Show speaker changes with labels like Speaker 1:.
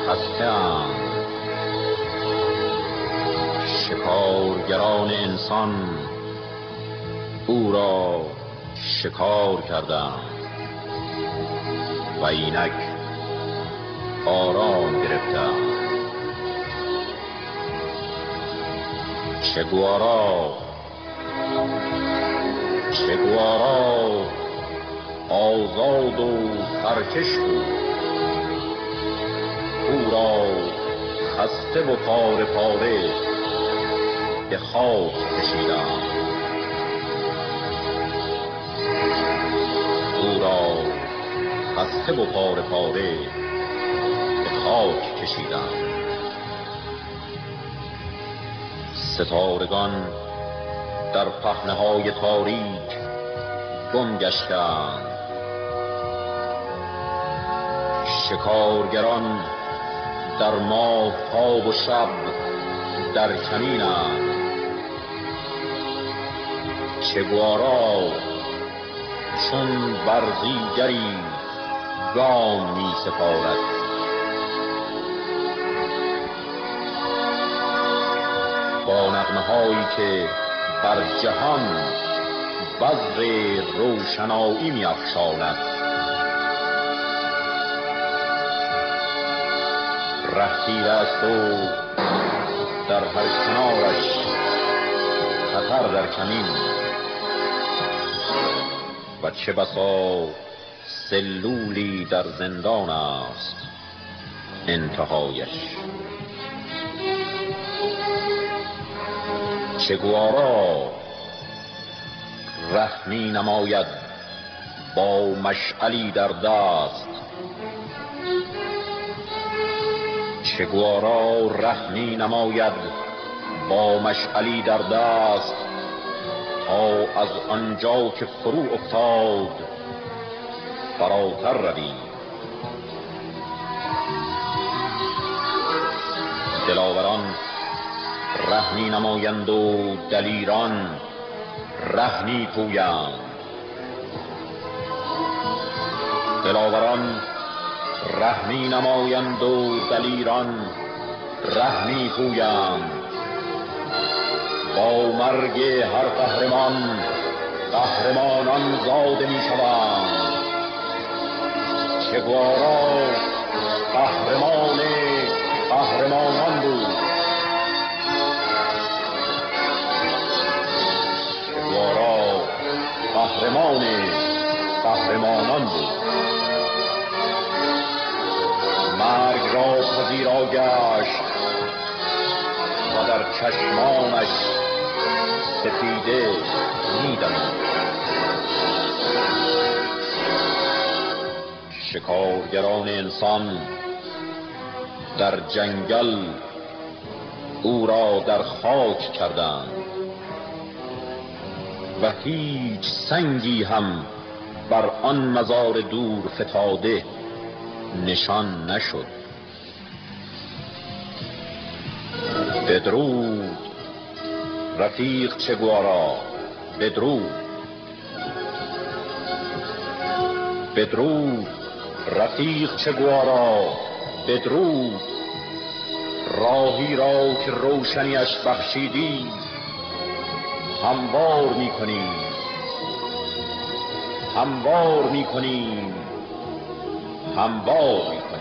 Speaker 1: خسته‌ام. شکارگران انسان او را شکار کردند و اینک آرام گرفتند. چه گوارا آزاد و سرکش بود، او را خسته و پاره پاره به خاک کشیدند. او را خسته و پاره پاره به خاک کشیدند. ستارگان در پهنه‌های تاریک گم گشتند. شکارگران در ماهتاب و شب در کمینند. چه گوارا چون برزیگری گام می سپارد. با نغمه هایی که بر جهان بذر روشنایی می افشاند. ره تیره است و در هر کنارش خطر در کمین، و چه بسا سلولی در زندان است انتهایش. چه گوارا ره می نماید با مشعلی در دست. چه گوارا ره می نماید با مشعلی در دست، تا از آنجا که فرو افتاد فراتر روی. دلاوران ره می نمایند و دلیران ره می پویند. دلاوران ره می نمایند و دلیران ره می پویند. با مرگ هر قهرمان قهرمانان زاده می شوند. چه گوارا قهرمان قهرمانان بود. چه گوارا قهرمان قهرمانان بود. مرگ را پذیرا گشت و در چشمانش سپیده می‌دمید. شکارگران انسان در جنگل او را در خاک کردند و هیچ سنگی هم بر آن مزار دور فتاده نشان نشد. بدرود رفیق چه گوارا، بدرود. بدرود رفیق چه گوارا، بدرود. راهی را که روشنیش بخشیدی هموار می‌کنیم، هموار می‌کنیم، هموار می‌کنیم.